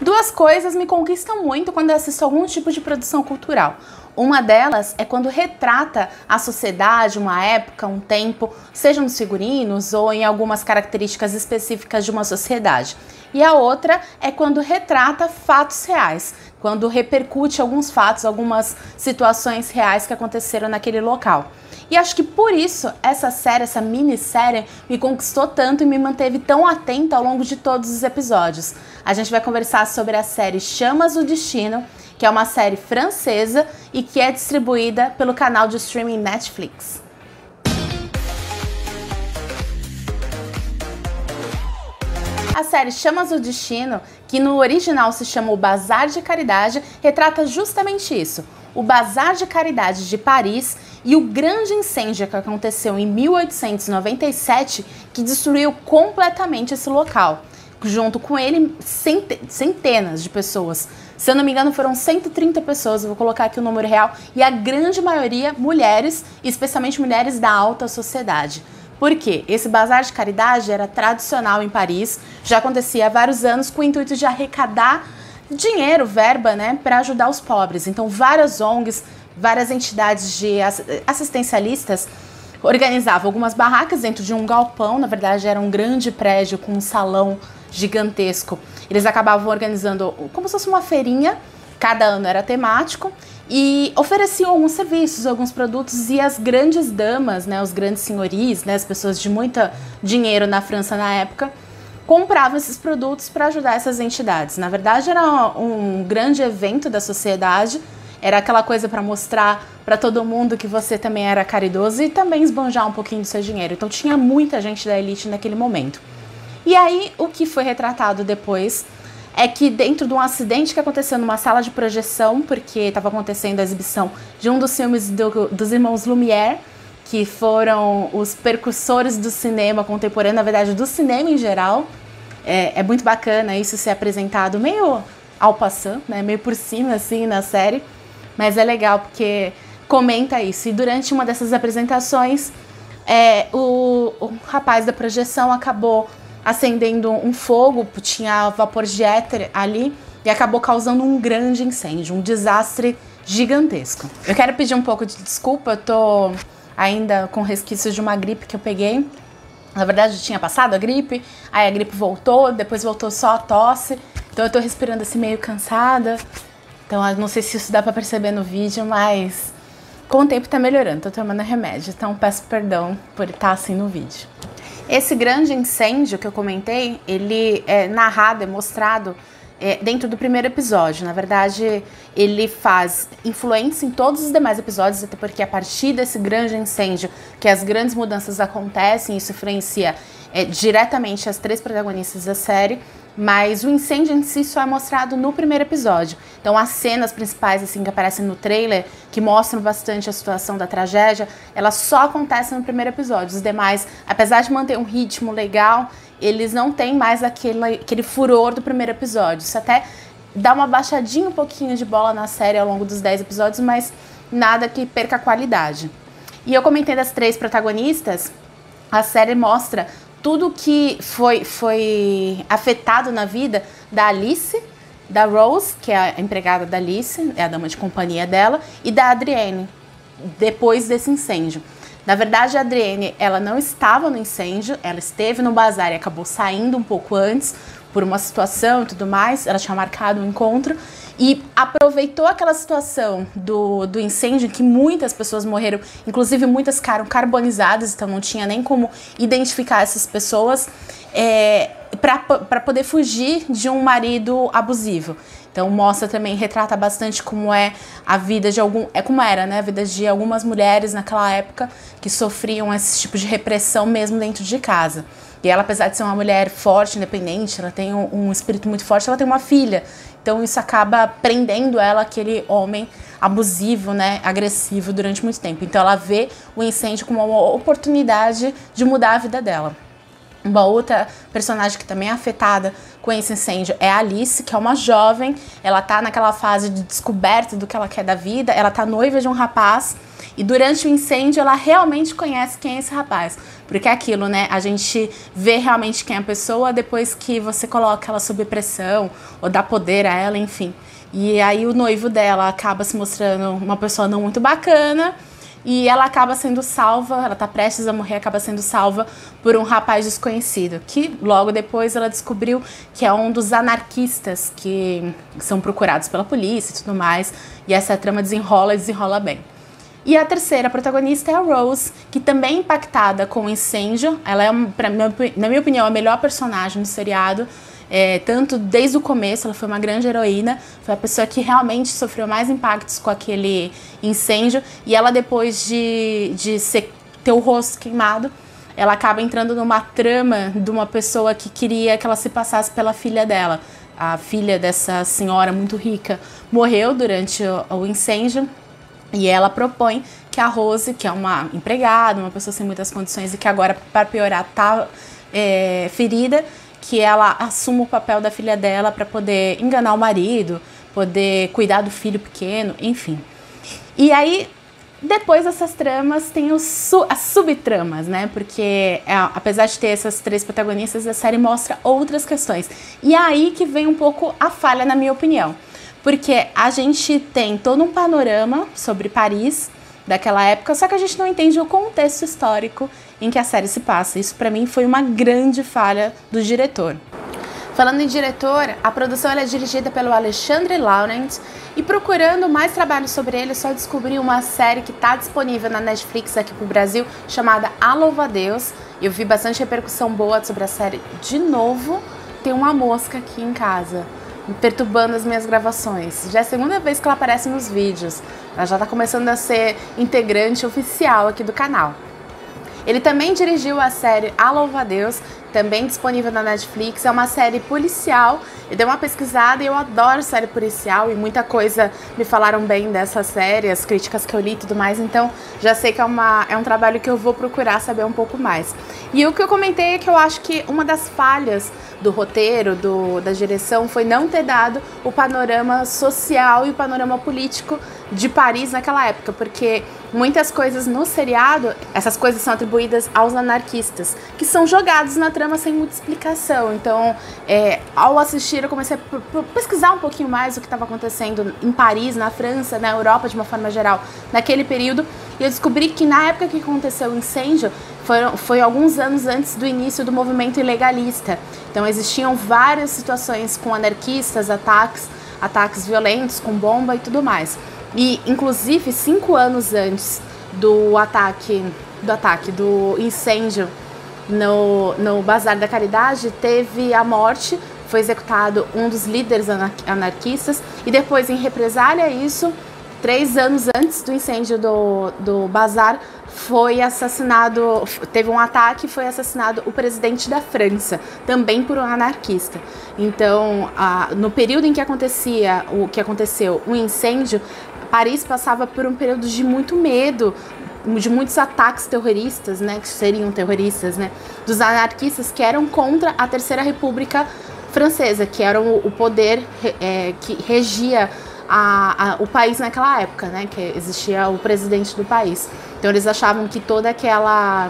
Duas coisas me conquistam muito quando eu assisto algum tipo de produção cultural. Uma delas é quando retrata a sociedade, uma época, um tempo, seja nos figurinos ou em algumas características específicas de uma sociedade. E a outra é quando retrata fatos reais, quando repercute alguns fatos, algumas situações reais que aconteceram naquele local. E acho que por isso essa série, essa minissérie, me conquistou tanto e me manteve tão atenta ao longo de todos os episódios. A gente vai conversar sobre a série Chamas do Destino, que é uma série francesa e que é distribuída pelo canal de streaming Netflix. A série Chamas do Destino, que no original se chama O Bazar de Caridade, retrata justamente isso. O Bazar de Caridade de Paris e o grande incêndio que aconteceu em 1897, que destruiu completamente esse local. Junto com ele, centenas de pessoas. Se eu não me engano, foram 130 pessoas, eu vou colocar aqui o número real, e a grande maioria mulheres, especialmente mulheres da alta sociedade. Por quê? Esse bazar de caridade era tradicional em Paris, já acontecia há vários anos com o intuito de arrecadar dinheiro, verba, né, para ajudar os pobres. Então, várias ONGs, várias entidades de assistencialistas organizavam algumas barracas dentro de um galpão, na verdade era um grande prédio com um salão gigantesco. Eles acabavam organizando como se fosse uma feirinha, cada ano era temático, e ofereciam alguns serviços, alguns produtos, e as grandes damas, né, os grandes senhoris, né, as pessoas de muito dinheiro na França na época, compravam esses produtos para ajudar essas entidades. Na verdade, era um grande evento da sociedade, era aquela coisa para mostrar para todo mundo que você também era caridoso e também esbanjar um pouquinho do seu dinheiro. Então tinha muita gente da elite naquele momento. E aí, o que foi retratado depois é que dentro de um acidente que aconteceu numa sala de projeção, porque estava acontecendo a exibição de um dos filmes dos irmãos Lumière, que foram os percussores do cinema contemporâneo, na verdade do cinema em geral. É muito bacana isso ser apresentado meio ao passant, né, meio por cima assim na série, mas é legal porque comenta isso. E durante uma dessas apresentações, o rapaz da projeção acabou acendendo um fogo, tinha vapor de éter ali e acabou causando um grande incêndio, um desastre gigantesco. Eu quero pedir um pouco de desculpa, eu tô ainda com resquícios de uma gripe que eu peguei. Na verdade, eu tinha passado a gripe, aí a gripe voltou, depois voltou só a tosse, então eu tô respirando assim meio cansada. Então eu não sei se isso dá pra perceber no vídeo, mas com o tempo tá melhorando, tô tomando remédio, então peço perdão por estar assim no vídeo. Esse grande incêndio que eu comentei, ele é narrado, é mostrado dentro do primeiro episódio. Na verdade, ele faz influência em todos os demais episódios, até porque a partir desse grande incêndio que as grandes mudanças acontecem, isso influencia diretamente as três protagonistas da série, mas o incêndio em si só é mostrado no primeiro episódio. Então as cenas principais assim que aparecem no trailer, que mostram bastante a situação da tragédia, elas só acontecem no primeiro episódio. Os demais, apesar de manter um ritmo legal, eles não têm mais aquele furor do primeiro episódio. Isso até dá uma baixadinha um pouquinho de bola na série ao longo dos 10 episódios, mas nada que perca a qualidade. E eu comentei das três protagonistas, a série mostra tudo que foi afetado na vida da Alice, da Rose, que é a empregada da Alice, é a dama de companhia dela, e da Adrienne, depois desse incêndio. Na verdade, a Adrienne, ela não estava no incêndio, ela esteve no bazar e acabou saindo um pouco antes, por uma situação e tudo mais, ela tinha marcado um encontro, e aproveitou aquela situação do incêndio, que muitas pessoas morreram, inclusive muitas ficaram carbonizadas, então não tinha nem como identificar essas pessoas, para poder fugir de um marido abusivo. Então mostra também, retrata bastante como é a vida de como era, né, a vida de algumas mulheres naquela época que sofriam esse tipo de repressão mesmo dentro de casa. E ela, apesar de ser uma mulher forte, independente, ela tem um espírito muito forte, ela tem uma filha. Então isso acaba prendendo ela àquele homem abusivo, né, agressivo durante muito tempo. Então ela vê o incêndio como uma oportunidade de mudar a vida dela. Uma outra personagem que também é afetada com esse incêndio é a Alice, que é uma jovem, ela tá naquela fase de descoberta do que ela quer da vida, ela tá noiva de um rapaz E durante o incêndio ela realmente conhece quem é esse rapaz. Porque é aquilo, né? A gente vê realmente quem é a pessoa depois que você coloca ela sob pressão ou dá poder a ela, enfim. E aí o noivo dela acaba se mostrando uma pessoa não muito bacana e ela acaba sendo salva, ela tá prestes a morrer, acaba sendo salva por um rapaz desconhecido, que logo depois ela descobriu que é um dos anarquistas que são procurados pela polícia e tudo mais, e essa trama desenrola bem. E a terceira protagonista é a Rose, que também é impactada com o incêndio. Ela é, na minha opinião, a melhor personagem do seriado. Tanto desde o começo, ela foi uma grande heroína. Foi a pessoa que realmente sofreu mais impactos com aquele incêndio. E ela, depois de ter o rosto queimado, ela acaba entrando numa trama de uma pessoa que queria que ela se passasse pela filha dela. A filha dessa senhora muito rica morreu durante o incêndio. E ela propõe que a Rose, que é uma empregada, uma pessoa sem muitas condições e que agora, para piorar, tá ferida, que ela assuma o papel da filha dela para poder enganar o marido, poder cuidar do filho pequeno, enfim. E aí, depois dessas tramas, tem as subtramas, né? Porque, apesar de ter essas três protagonistas, a série mostra outras questões. E é aí que vem um pouco a falha, na minha opinião. Porque a gente tem todo um panorama sobre Paris daquela época, só que a gente não entende o contexto histórico em que a série se passa. Isso pra mim foi uma grande falha do diretor. Falando em diretor, a produção é dirigida pelo Alexandre Laurent, e procurando mais trabalhos sobre ele, eu só descobri uma série que está disponível na Netflix aqui pro Brasil, chamada A Louva a Deus. Eu vi bastante repercussão boa sobre a série. De novo, tem uma mosca aqui em casa, me perturbando as minhas gravações. Já é a segunda vez que ela aparece nos vídeos. Ela já está começando a ser integrante oficial aqui do canal. Ele também dirigiu a série A Louva a Deus, também disponível na Netflix. É uma série policial. Eu dei uma pesquisada e eu adoro série policial e muita coisa me falaram bem dessa série, as críticas que eu li e tudo mais, então já sei que é um trabalho que eu vou procurar saber um pouco mais. E o que eu comentei é que eu acho que uma das falhas do roteiro, da direção, foi não ter dado o panorama social e o panorama político de Paris naquela época, porque muitas coisas no seriado, essas coisas são atribuídas aos anarquistas, que são jogados na trama sem muita explicação. Então, ao assistir, eu comecei a pesquisar um pouquinho mais o que estava acontecendo em Paris, na França, na Europa de uma forma geral, naquele período, e eu descobri que na época que aconteceu o incêndio, foi alguns anos antes do início do movimento ilegalista. Então existiam várias situações com anarquistas, ataques violentos, com bomba e tudo mais. E, inclusive, 5 anos antes do incêndio no Bazar da Caridade, teve a morte, foi executado um dos líderes anarquistas, e depois, em represália a isso, 3 anos antes do incêndio do Bazar, teve um ataque e foi assassinado o presidente da França, também por um anarquista. Então, no período em que aconteceu o incêndio, Paris passava por um período de muito medo, de muitos ataques terroristas, né, que seriam terroristas, né, dos anarquistas que eram contra a Terceira República Francesa, que era o poder que regia o país naquela época, né, que existia o presidente do país. Então eles achavam que toda aquela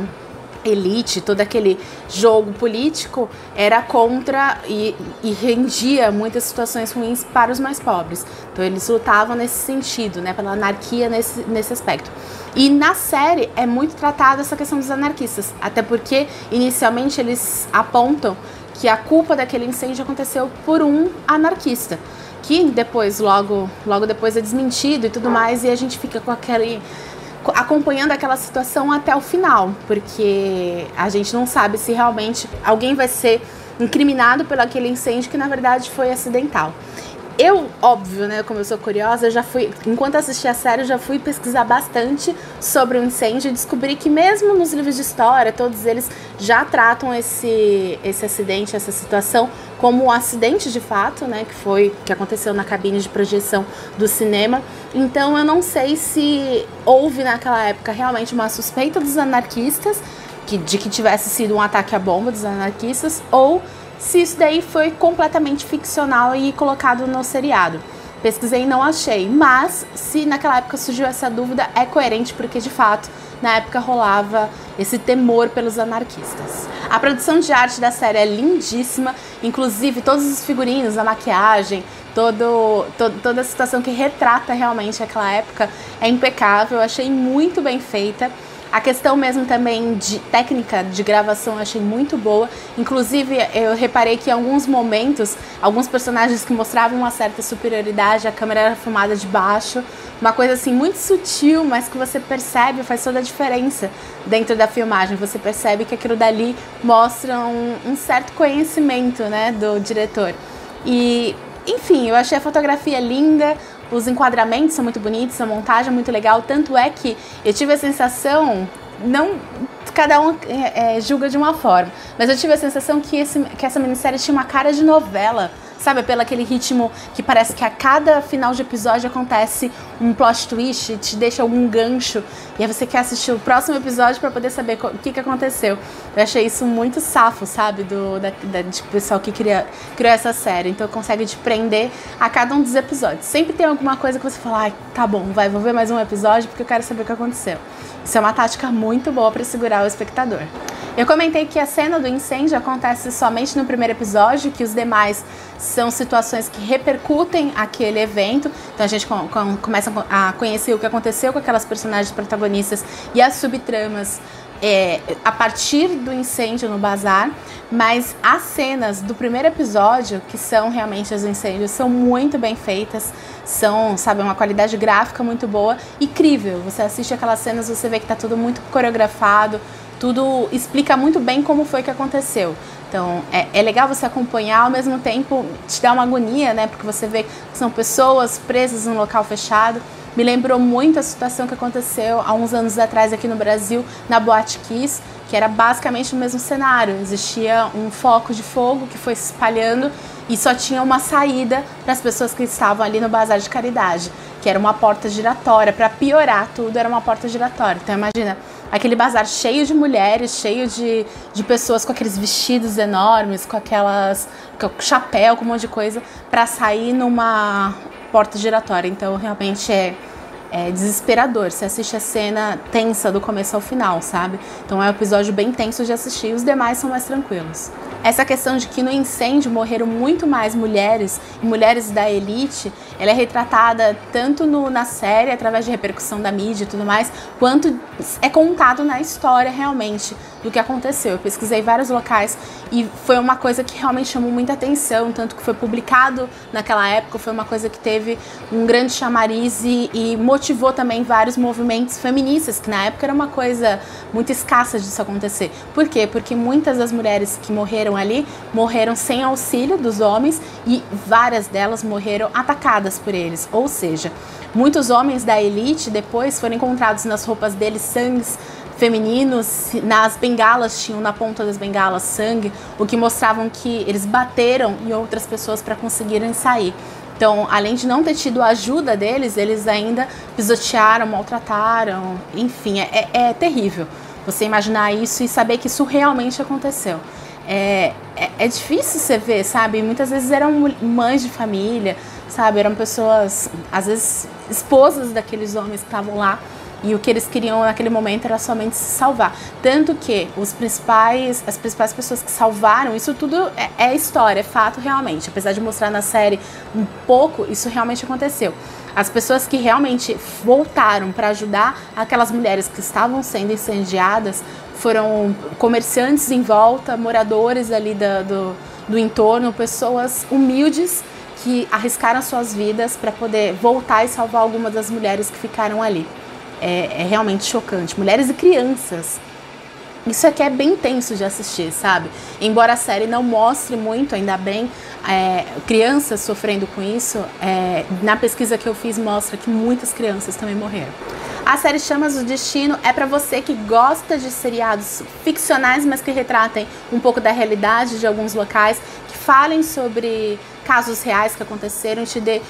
elite, todo aquele jogo político era contra e rendia muitas situações ruins para os mais pobres. Então eles lutavam nesse sentido, né, pela anarquia nesse aspecto. E na série é muito tratada essa questão dos anarquistas, até porque inicialmente eles apontam que a culpa daquele incêndio aconteceu por um anarquista, que depois, logo depois é desmentido e tudo mais, e a gente fica acompanhando aquela situação até o final, porque a gente não sabe se realmente alguém vai ser incriminado pelo aquele incêndio que na verdade foi acidental. Eu, óbvio, né, como eu sou curiosa, enquanto assisti a série, eu já fui pesquisar bastante sobre o incêndio e descobri que mesmo nos livros de história, todos eles já tratam esse acidente, essa situação, como um acidente de fato, né, que aconteceu na cabine de projeção do cinema. Então eu não sei se houve naquela época realmente uma suspeita dos anarquistas, de que tivesse sido um ataque à bomba dos anarquistas, ou se isso daí foi completamente ficcional e colocado no seriado. pesquisei e não achei, mas se naquela época surgiu essa dúvida, é coerente porque de fato na época rolava esse temor pelos anarquistas. A produção de arte da série é lindíssima, inclusive todos os figurinos, a maquiagem, toda a situação que retrata realmente aquela época é impecável, eu achei muito bem feita. A questão mesmo também de técnica de gravação eu achei muito boa. Inclusive, eu reparei que em alguns momentos, alguns personagens que mostravam uma certa superioridade, a câmera era filmada de baixo. Uma coisa assim muito sutil, mas que você percebe, faz toda a diferença dentro da filmagem. Você percebe que aquilo dali mostra um certo conhecimento, né, do diretor. E, enfim, eu achei a fotografia linda. Os enquadramentos são muito bonitos, a montagem é muito legal, tanto é que eu tive a sensação, não cada um julga de uma forma, mas eu tive a sensação que essa minissérie tinha uma cara de novela, sabe? Pelo aquele ritmo que parece que a cada final de episódio acontece um plot twist, te deixa algum gancho, e aí você quer assistir o próximo episódio para poder saber o que aconteceu. Eu achei isso muito safo, sabe? Do pessoal que criou essa série. Então consegue te prender a cada um dos episódios. Sempre tem alguma coisa que você fala, ai, tá bom, vou ver mais um episódio porque eu quero saber o que aconteceu. Isso é uma tática muito boa para segurar o espectador. Eu comentei que a cena do incêndio acontece somente no primeiro episódio, que os demais são situações que repercutem aquele evento. Então a gente começa a conhecer o que aconteceu com aquelas personagens protagonistas e as subtramas a partir do incêndio no bazar. Mas as cenas do primeiro episódio, que são realmente os incêndios, são muito bem feitas. São, sabe, uma qualidade gráfica muito boa, incrível. Você assiste aquelas cenas, você vê que tá tudo muito coreografado, tudo explica muito bem como foi que aconteceu. Então, é legal você acompanhar, ao mesmo tempo te dá uma agonia, né? Porque você vê que são pessoas presas num local fechado. Me lembrou muito a situação que aconteceu há uns anos atrás aqui no Brasil, na Boate Kiss, que era basicamente o mesmo cenário. Existia um foco de fogo que foi se espalhando e só tinha uma saída para as pessoas que estavam ali no Bazar de Caridade, que era uma porta giratória. Para piorar tudo, era uma porta giratória. Então imagina, aquele bazar cheio de mulheres, cheio de pessoas com aqueles vestidos enormes, com chapéu, com um monte de coisa, para sair numa porta giratória. Então realmente é desesperador. Você assiste a cena tensa do começo ao final, sabe? Então é um episódio bem tenso de assistir, os demais são mais tranquilos. Essa questão de que no incêndio morreram muito mais mulheres, e mulheres da elite, ela é retratada tanto na série, através de repercussão da mídia e tudo mais, quanto é contado na história realmente do que aconteceu. Eu pesquisei vários locais e foi uma coisa que realmente chamou muita atenção, tanto que foi publicado naquela época, foi uma coisa que teve um grande chamariz e motivou também vários movimentos feministas, que na época era uma coisa muito escassa disso acontecer. Por quê? Porque muitas das mulheres que morreram ali, morreram sem auxílio dos homens e várias delas morreram atacadas por eles. Ou seja, muitos homens da elite depois foram encontrados nas roupas deles sangues femininos, nas bengalas, tinham na ponta das bengalas sangue, o que mostravam que eles bateram em outras pessoas para conseguirem sair. Então, além de não ter tido a ajuda deles, eles ainda pisotearam, maltrataram, enfim, é terrível você imaginar isso e saber que isso realmente aconteceu. É difícil você ver, sabe? Muitas vezes eram mães de família, sabe? Eram pessoas, às vezes, esposas daqueles homens que estavam lá. E o que eles queriam naquele momento era somente se salvar. Tanto que as principais pessoas que salvaram, isso tudo é história, é fato realmente. Apesar de mostrar na série um pouco, isso realmente aconteceu. As pessoas que realmente voltaram para ajudar aquelas mulheres que estavam sendo incendiadas foram comerciantes em volta, moradores ali do entorno, pessoas humildes que arriscaram suas vidas para poder voltar e salvar algumas das mulheres que ficaram ali. É realmente chocante. Mulheres e crianças. Isso aqui é bem tenso de assistir, sabe? Embora a série não mostre muito, ainda bem, crianças sofrendo com isso, na pesquisa que eu fiz mostra que muitas crianças também morreram. A série Chamas do Destino é pra você que gosta de seriados ficcionais, mas que retratem um pouco da realidade de alguns locais, que falem sobre casos reais que aconteceram, te dê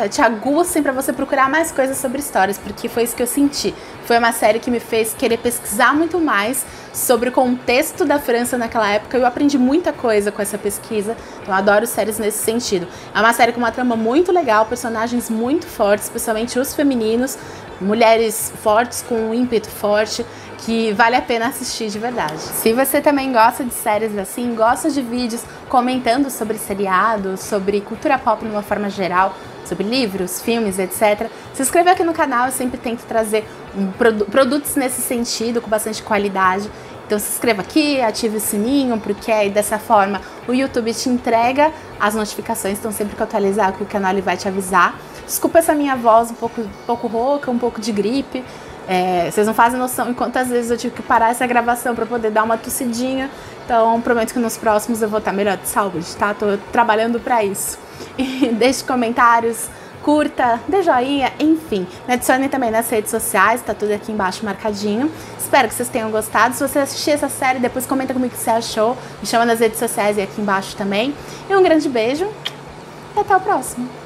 te aguçem pra você procurar mais coisas sobre histórias, porque foi isso que eu senti. Foi uma série que me fez querer pesquisar muito mais sobre o contexto da França naquela época. Eu aprendi muita coisa com essa pesquisa, então eu adoro séries nesse sentido. É uma série com uma trama muito legal, personagens muito fortes, especialmente os femininos, mulheres fortes com um ímpeto forte, que vale a pena assistir de verdade. Se você também gosta de séries assim, gosta de vídeos comentando sobre seriados, sobre cultura pop de uma forma geral, sobre livros, filmes, etc., se inscreva aqui no canal. Eu sempre tento trazer produtos nesse sentido, com bastante qualidade. Então se inscreva aqui, ative o sininho, porque aí dessa forma o YouTube te entrega as notificações, então sempre que eu atualizar aqui o canal ele vai te avisar. Desculpa essa minha voz um pouco rouca, um pouco de gripe. Vocês não fazem noção em quantas vezes eu tive que parar essa gravação para poder dar uma tossidinha. Então prometo que nos próximos eu vou estar melhor de saúde, tá? Tô trabalhando para isso. E deixe comentários, curta, dê joinha, enfim. Me adicione também nas redes sociais, tá tudo aqui embaixo marcadinho. Espero que vocês tenham gostado. Se você assistir essa série, depois comenta comigo o que você achou. Me chama nas redes sociais e aqui embaixo também. E um grande beijo e até o próximo.